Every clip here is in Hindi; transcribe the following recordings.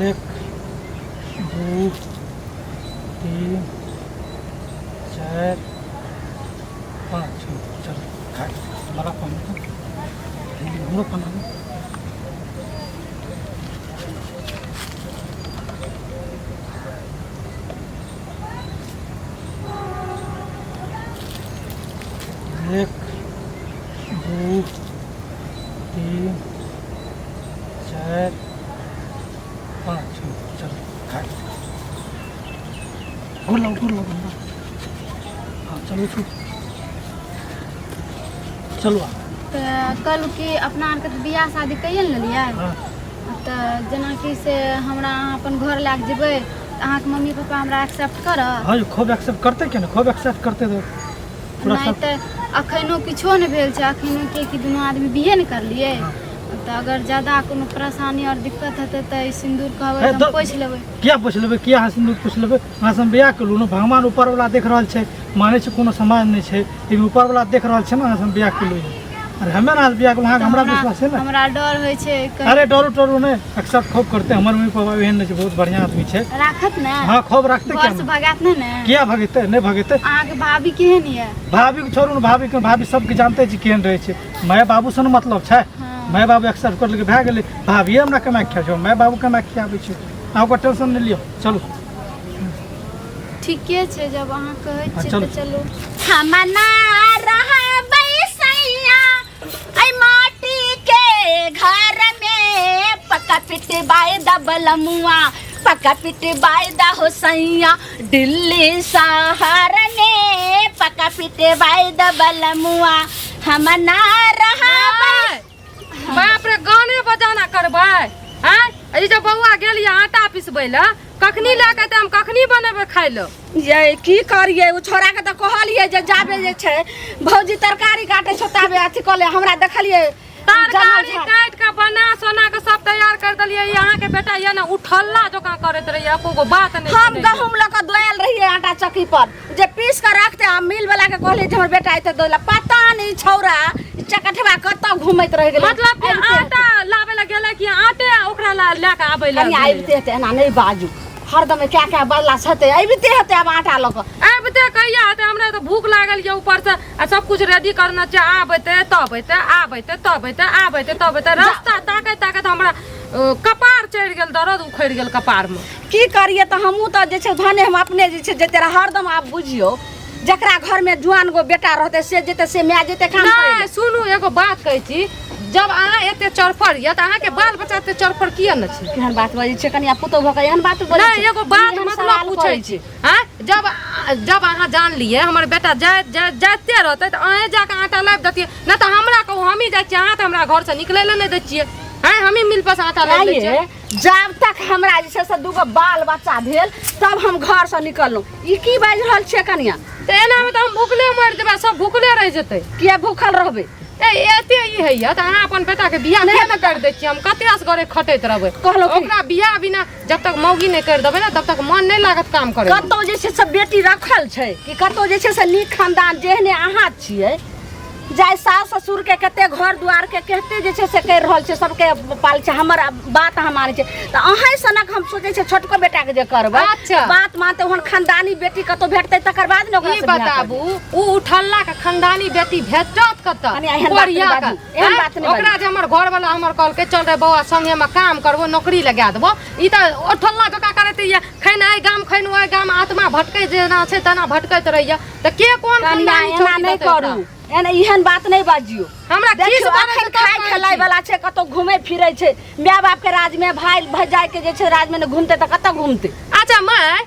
एक दो तीन चार पाँच चलो खाए बड़ा पानी हमरो पानी एक दो तीन चार पाँच चलो खाए गुड़ लो हाँ चलो चलो तो कल के अपना आर के तो बियाह शादी कइए न लेलिए हाँ तो जेना कि से हमरा अपन घर लाग जेबै तो अहाँ के मम्मी पापा हमरा एक्सेप्ट करत हाँ खूब एक्सेप्ट करते क्या ना खूब एक्सेप्ट करते तो पूरा नहीं सब तो अखनो किछो नहीं भेल छै अखनो के कि दुनू आदमी बिहे नहीं करलिए हाँ। तो अगर ज्यादा कोनो परेशानी और दिक्कत हेतै तो ई सिंदूर कहबै है हम तो- पोछि लेबै क्या पूछ लेबै किया हाँ सिंदूर पूछ लेबै अहाँ से हम बियाह कलू ना भगवान ऊपर वाला देख रहल छै माने छै कोनो समाज नहीं छै लेकिन ऊपर वाला देख रहल छै ना अहाँ से हम बियाह कलू अरे हमें ना बियाह कलू अहाँ के हमरा विश्वास है ना हमरा डर होइ छै कहीं अरे डरू नहीं एक्सेप्ट खूब करते हमर मम्मी पापा एहन नहीं छै बहुत बढ़िया आदमी छै राखत ने हाँ खूब रखते क्या घर से ना भगात नहीं ने किया भगेते नहीं भगेते अहाँ के भाभी केहन ये भाभी के छोड़ू ना भाभी सबके जानते छी केहन रहे छै माय बाबू से न मतलब छै हाँ। माय बाबू एक्सेप्ट कर लेके भए गेलै भाभी हमरा केना खिया माय बाबू केना खियाबै छै अहाँ ओकर टेंशन नहीं लियो चलू ठीके छै जब अहाँ कहै हाँ, छियै चलू। तो चलू हम ना रहबै सैया ऐ माटी के घर में पक्का पिटवाए द बलमुआ पक्का पिटवाए द हो सैया दिल्ली शहर में पक्का पिटवाए द बलमुआ हम ना रहबै बाप रे गाने बजाना करबै हैं ई जब बौआ गेलिए आटा पिसबै ला कखनी लए के हम कखनी बनेबै खाइ ला ये की करिए उ छोरा के तो कहलिए जे जाबे जे छै भौजी तरकारी काटे छै ताबे अथी कले हमरा देखलिए तरकारी काट के बना सोना के सब तैयार कर देलिए यहाँ के बेटा ये ना उठल्ला जका करत रहिए एको बात नहीं हम गहूम लऽ के दोयल रहिए आटा चक्की पर जे पीस के रखते आ मिल वाला के कहलिए जे हमर बेटा एते दोला पता नहीं छौरा चकठवा कत घुमैत रह गेलै मतलब कि आटा लावे ला गेले कि आटे ओकरा ला लेके आबै ला कनी आबिते हेतै एना नहीं बाजू हरदम क्या बदला छते अबिते हेतै अब आटा लऽ के आबते कहिया आते हमरा तो भूख लागल ये ऊपर से आ सब कुछ रेडी करना छै आबते तबते रास्ता ताकत हमरा कपार चढ़ गेल दर्द उखड़ गेल कपार में की करिए तो हमहू तो जे छै भने हम अपने जे छै जेते हरदम आप बुझियो जकरा घर में जुआन गो बेटा रहते से जेते से माय जेते काम करे नहीं सुनू एगो बात कहै छी जब अहाँ एते चरफर ये त अहाँ के बाल बच्चा एते चरफर किया न छै केहन बात बजै छै कनिया पुतो भ के एहन बात बोलै नहीं एगो बात मतलब पूछै छी हां जब अहाँ जान लिए हमर बेटा जाते रहते त अहे जाके आटा लाब दतिए न त हमरा कहू हम ही जाय छी अहाँ त हमरा घर से निकलै ले नहीं दै छिए हां हम ही मिल पास आटा लाब दै छिए जब तक हमरा जे छै से दूगो बाल बच्चा भेल तब हम घर से निकललहुँ ई की बाजि रहल छै कनिया त एना में त हम भूखले मर जेबै सब भूखले रह जेतै किया भूखल रहबै एते ई हैया त अहाँ अपन बेटा के बियाह नहीं न कर दै छिए हम कते घरे खटैत रहबै कहलौ कि ओकरा बियाह बिना जब तक मौगी नहीं कर देबै ना तब तक मन नहीं लागत काम करे कतौ जे छै से बेटी रखल छै कि कतौ जे छै से नीक खानदान जेहने अहाँ छियै जाय सास ससुर के कते घर दुआर के कहते जे छै से कर रहल छै सबके पाल छै हमर बात हम मानै छै त अहीं सनक हम सोचै छै छोटको बेटा के जे करबै अच्छा। बात मानते ओहन खानदानी बेटी कतौ भेटतै तकर बाद ने ओकरा ई से बियाह बताबू उ उठल्ला के खानदानी बेटी भेटत कत कनी एहन बात नहीं बाजू, एहन बात नहीं ओकरा जे हमर घर वाला हमर कहल के चल रे बौआ संगे में काम करबो नौकरी लगा देबो ई त उठल्ला जका करत ये खैन आई गाम खैन ओइ गाम आत्मा भटकै जेना छै तना भटकैत रहिया त के कोन कनिया खानदानी एना छोड़ी नहीं देतै करू एना एहन बात नहीं बाजियो हमरा किस देखियो बारे अखन में खाय खेलाय वाला छै कतौ घूमे फिरै छै माय बाप के राज में भाई भजाय के जे छै राज में घूमते त कतौ घूमते अच्छा मैं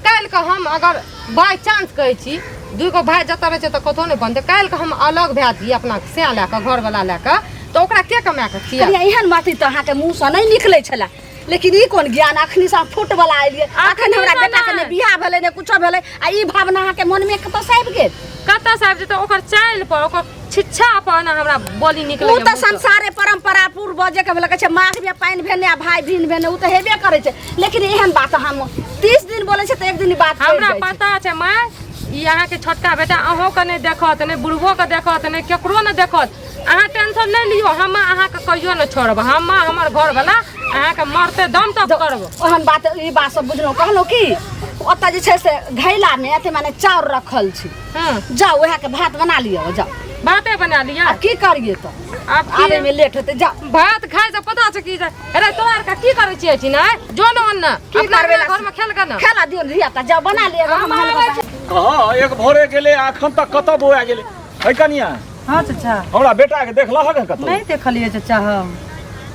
काल के हम अगर बाय चांस कहै छी दुगो भाई जत रहे छै त कतो नहीं बनते काल के हम अलग भए जी अपना से ले के घर वाला ले के तो ओकरा के कमा के खिया कनिया एहन बात त अहाँ के मुंह से नहीं निकलै छला लेकिन ई कोन ज्ञान अखनी से फुट वाला आइलिए अखन हमरा बेटा के ने बियाह भेलै ने कुछो भेलै आ ई भावना अहाँ के मन में कतौ से आबि गेल कत से आबि जेतै ओकर चाइल पर ओकर छिच्छा पर ना हमरा बोली निकलै उ त संसारे परंपरा पूर्व जे के भेल कहै छै माघ में पानि भेने आ भाई भिन भेने उ त हेबे करै छै लेकिन एहन बात हम 30 दिन बोलै छै त एक दिन बात हमरा पता छै माय ई अहाँ के छोटका बेटा अहों के नहीं देखत नहीं बुढ़बो के देखत नहीं केकरो नहीं देखत अहाँ टेंशन नहीं लियो, हम अहाँ के कहियो न छोड़ब, हम हमर घर वाला अहाँ के मरते दम तक करब। ओहन बात ई बात सब बुझलो कहलो की ओता जे छै से घैला में अते माने चाउर रखल छै। हां जाओ वहा के भात बना लियो, जाओ भाते बना लिया। अब की करिए तो अब आवे में लेट होते, जाओ भात खाए से पता छै की अरे तोरा का की करे छियै छी ना जो न अन्न की अपना करबे घर में खेल के न खेला दियो रिया का, जाओ बना लिए हम हलवा। कहाँ एक भोरे गेले अखन तक कतऽ बोआ गेले है कनिया? हाँ चाचा हमरा बेटा के देखला है कतऽ? नहीं देखलिए चाचा हम।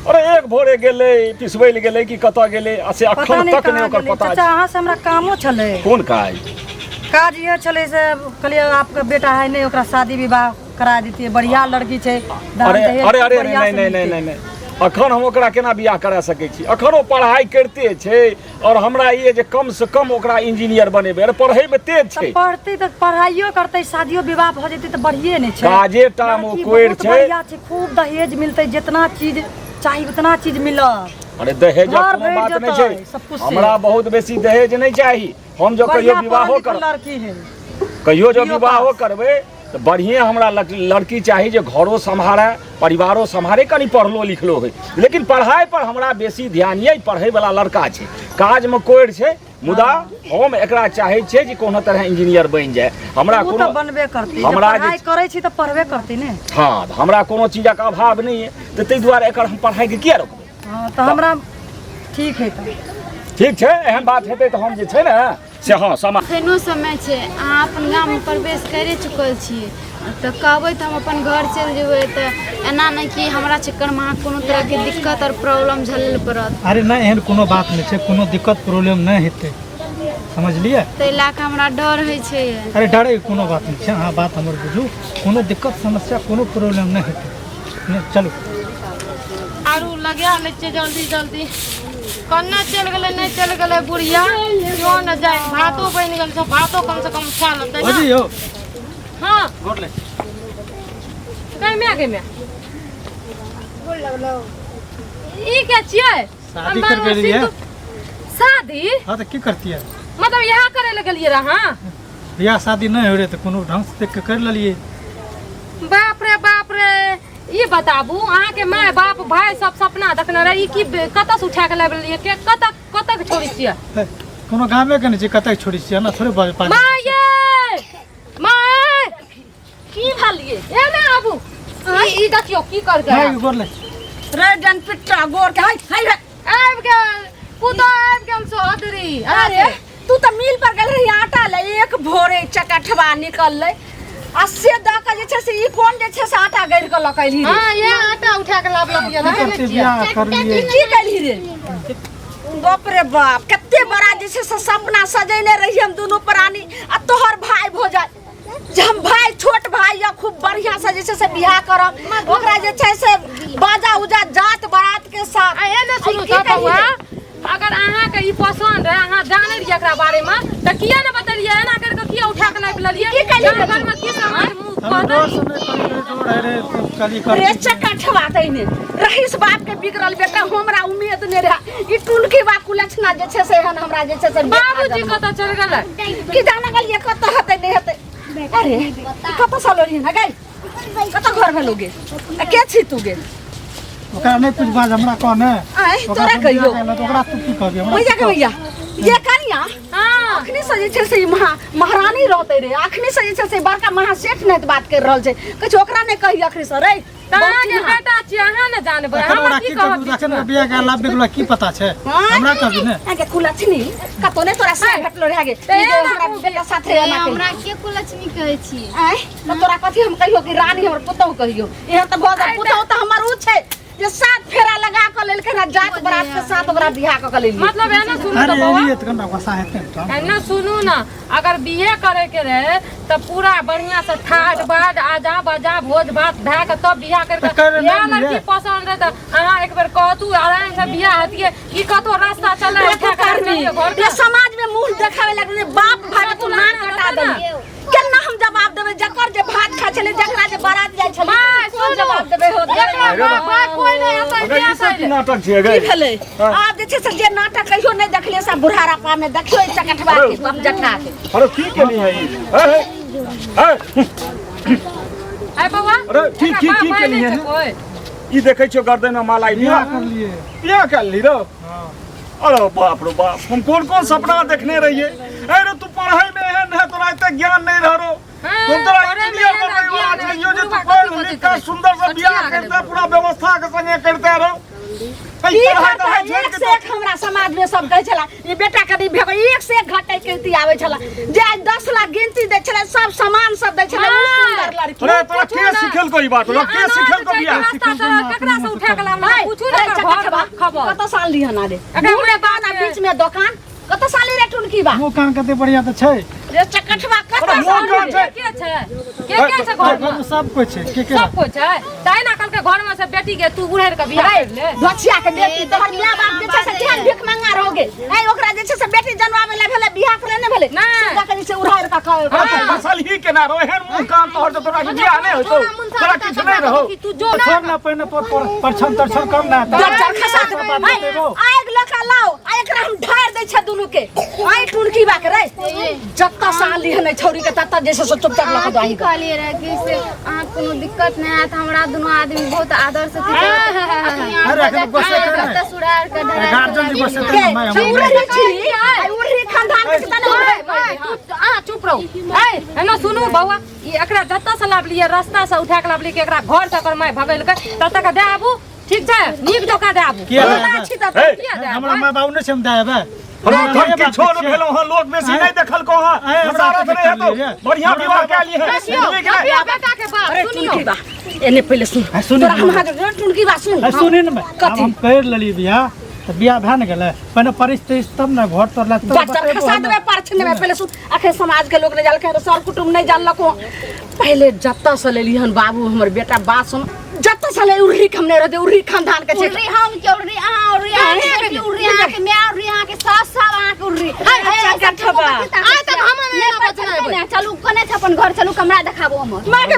अरे एक भोरे गेले पिसबै गेले कि कतऽ गेले से पता अखन नहीं तक नहीं कहाँ ओकर गेलै। पता चाचा अहाँ से हमरा कामो छलै। कोन काज? काज ये छलै से कहलिए आपका बेटा है नहीं, ओकरा शादी विवाह करा देतिए, बढ़िया लड़की छै। दान अरे दहेज अरे अरे बढ़िया नहीं से नहीं मिलतै। नहीं नहीं अखन हम ओकरा केना बियाह करा सकै छी? अखन ओ पढ़ाई करते छै और हमरा ये जे कम से कम ओकरा इंजीनियर बनेबै। अरे पढ़ै में तेज छै, तऽ पढ़तै तऽ पढ़ाइयो करतै, शादियो विवाह भऽ जेतै तऽ बढ़िए ने छै। काजे टाम ओ लड़की कोइर बहुत छै। बढ़िया छै, खूब दहेज मिलतै, जितना चीज चाही उतना चीज मिलत। अरे दहेज घर कोनो भरि बात नहीं जेतै, छै, सब कुछ हमरा बहुत बेसी दहेज नहीं चाही। हम जो कहियो बढ़िया विवाहो पढ़ल कर लिखल लड़की है। कहियो जो कियो विवाहो पास। करबै तो बढ़िया हमरा लड़की चाही जे घरो सम्हारे परिवारो सम्हारे, कनी पढ़लो लिखलो है। लेकिन पढ़ाई पर हमरा बेसी ध्यान ये, पढ़े वाला लड़का छै, काज में कोइर छै। मुदा हम एकरा चाहे छै जे कोनो तरह इंजीनियर बन जाए। हमरा उ कोनो तऽ बनबे करतै, हमरा जे- पढ़ाई करै छी तऽ पढ़बे करतै ने। हाँ हमरा कोनो चीजक अभाव नहीं है, तो ताहि दुआरे एकर हम पढ़ाई के किया रोकबै? हाँ तऽ हमरा ठीक है तऽ ठीक छै, एहन बात हेतै तो हम जे छै ने से हाँ समा फेनो समय छै, अहाँ अपन गाममे प्रवेश करे चुकल छियै, तऽ कहबै तऽ हम अपन घर चलि जेबै। तऽ एना नहि कि हमरा चक्करमे अहाँ कोनो तरहके दिक्कत और प्रॉब्लम झेलऽ पड़त। अरे नहीं एहन कोनो बात नहीं छै, कोनो दिक्कत प्रॉब्लम नहीं हेतै, समझलिए? ताहि लए कऽ हमरा डर होइ छै। अरे डरे के कोनो बात नहीं छै, अहाँ बात हमर बुझू, कोनो दिक्कत समस्या कोनो प्रॉब्लम नहीं हेतै। नहीं, चलू आरू लगा ले छै जल्दी जल्दी, कन्ने चल गेलै नहीं चल गेलै बुढ़िया क्यों न जाए। भातो बन गेल छै, भातो कम से कम खा लेतै ना। अजी हो हां गोर ले गई मैं ई क्या छियै? शादी कर के लिए शादी हाँ तो की करती है? मतलब यहाँ करे ले गेलिए रहा? बियाह शादी नहीं हो रहे तो कोनो ढंग से देख के कर लेलिए। बाप रे ये बताबू अहाँ के माय बाप भाई सब सपना देखने रहे, ई की कतऽ से उठा के लाबि लेलिए? के कतऽ के छोड़ी छियै? कोनो गामे के नहीं छै, कतै छोड़ी छियै ना, थोड़े बाज पाज। माय की भलिए एना आबू ई देखियो की कर गया। नहीं गोर ले रे जन पिट्टा गोर के हाय आबि गेल पुतो, आबि गेल सोहदरी। अरे तू तो मिल पर गेल रही आटा ले, एक भोरे चकठवा निकलले आ से द के जे छै से ई कोन जे छै से आटा गैर के लकैली रे। हां ये आटा उठा के लाब लबिया ना करते बियाह कर लिए। की कैली रे? बाप रे बाप, कते बड़ा जे छै से सपना सजैले रही हम दोनों प्राणी, आ तोहर भाई भो जाए जे हम भाई छोट भाई या खूब बढ़िया से जे छै से बियाह करब, ओकरा जे छै से बाजा उजा जात बारात के साथ। एने सुनू त बउआ, अगर अहाँ के ई पसंद है, अहाँ जाने रहिए एकरा बारे में त किया न बतलिए? एना करके किया उठा के लाबि लेलिए? की कैलिए? घर में की समाज मुंह हम पर रोज समय कहीं जोड़ है रे कली कर। रे चकठवा तैने रहीस बाप के बिगड़ल बेटा, हमरा उम्मीद ने रहा ई टुलकी बा कुलछना जे छै से एहन हमरा जे छै से बाबूजी कतऽ चल गेलै? की जाने गलिए कत हतै नहीं हतै। अरे कत सालो रही ना गई, कत घर भेलोगे, के छी तू गे? ओकरा नहीं कुछ बात हमरा कहने आय तोरा कहियो ओकरा तू की कहबी? भैया के भैया ये कनिया हां अखनी से जे छै से महारानी रहते रे, अखनी से जे छै से बड़का महासेठ ने बात कर रहल छै, कछ ओकरा ने कही अखनी से रे तोरा के बेटा छी, अहाँ न जानबै हम हमरा की की कहब? कहब? रखन बियाह के लाभ बेगला की पता छै हमरा कहबी ने? आगे कुलछनी कतो ने तोरा से भेटलो रे आगे ई जे हमरा बेटा साथे ए, एना हमरा के कुलछनी कहै छियै? आय त तोरा कथी हम कहियो कि रानी हमर पुतौ कहियो? एहन त भगवान पुतौ त हमर उ छै जे सात फेरा लगा क लेलकै ना, जात बरात के साथ ओकरा बियाह क लेलिए। मतलब एना सुनू त अरे बउआ, ये तो कना वसा हेतै तो एना सुनू ना, अगर बिहे करे के रहे त पूरा बढ़िया से ठाट बाट आजा बाजा भोज भात भए के तब बियाह तो कर करके ले या बियाह। लड़की पसंद रहे त अहाँ एक बेर कहतू आराम से बियाह हतिए। ई कतो रास्ता चले रे उठा के पुकारनी, रखलिए घर ये समाज में मुंह देखावे लगले, बाप भाई तू ना कटा दे। केना हम जवाब देबे? जकर जे भात खा छले, जकरा जे बारात जाय छले, माय कोन सुनू, जवाब देबे? हो एकरा बाप कोई नहीं आता अगर बियाह ई सब की करे। नाटक छियै की गै? भेलै? आब जे छै से जे नाटक कहियो नहि देखलिए सब बुढ़ारा पा में देखियो ई चकठवा के हम जठा के। अरे की केली है ई? है बउआ अरे ठीक ठीक ठीक के लिए कोई ई देखे छो गर्दन में माला बियाह कर लिए बियाह कर ली रो अरे बाप रे बाप हम कौन कौन सपना देखने रहिए अरे तू पढ़ाई में है ना तोरा इतना ज्ञान नहीं रहो तुम तो इंजीनियर बन गई हो आज यो जो तू पढ़ लिख कर सुंदर से बियाह करते पूरा व्यवस्था के संगे करते रहो एक से एक हमरा समाज में सब कहै छला ई बेटा कदी भेगो एक से एक घटै कीर्ति आबै छला जे 10 लाख गिनती दै छला सब सामान सब दै छला सुंदर लड़की अरे तोरा के सिखल को ई बात तोरा के सिखल को बियाह केकरा से उठा के लाम पूछू ना खबर कत साल लिहन आरे एकरा बाना बीच में दुकान कत साल रे टुनकी बा वो कान कते बढ़िया त छै रे चकठवा कत साल के छै के छै घर में सब कुछ छै के सब कुछ है ताई ना कल के घर में से बेटी के तू उड़ेर के बियाह कर ले धोछिया के बेटी तोहर मां बाप जे छै से ध्यान भिख मंगा रहोगे ए ओकरा जे छै से बेटी जन्मावे ला भेले बियाह करे ने भेले सीधा के जे उड़ाएर का असल ही के ना रहो हेन मुंह काम तोहर तो तोरा बियाह नहीं होतो तोरा किछ नहीं रहो तू जो छोड़ ना पहिने परछन तरछन कम ना दर्जन खसा दे आग लखा लाओ आ एकरा हम ढार दै छ दुनु के आई टुनकी बा के रे जत्ता साल लिहन नै छोड़ी के तत्ता जैसे से चुपचाप लख दही कहलिए रहे कि से अहाँ कोनो दिक्कत नहीं आयत हमरा दोनों आदमी बहुत आदर से गार्जियन जी बसे के उरी छी आई उरी खानदान के तने आ चुप रहो ए एना सुनु बउआ ई एकरा जत्ता से लाभ लिए रास्ता से उठा के लाभ लिए के एकरा घर तक मैं भगेल के तब तक दे आबू ठीक छै नीक जका दे आबू छी त हमरा माय बाबू ने समझाएबे हम की छोड़ भेलो हां लोग बेसी नहीं देखल को हां हमरा रथ नहीं है तो बढ़िया विवाह के लिए है बिया बेटा के बात अरे सुनियो टुनकी बा एने पहले सुन तोरा हम हाथ टुनकी बा सुन सुनि न हम कर लेली बियाह त बियाह भए न गेलै पहिने परिस्थिति तब न घर तोरला बच्चा खसा देबे परछन में पहले सुन आखे समाज के लोग ने जाल के सर कुटुंब नहीं जानलको पहले जत्ता से लेली हन बाबू हमर बेटा बात सुन जत्ता से ले उरी हमने रहते उरी खानदान के छै उरी हम के उरी अहाँ उरी अहाँ के मैं उरी अहाँ के सास साल अहाँ के उरी आ तक हम नहीं बचना चलू कने छै अपन घर चलू कमरा देखाबो हम अरे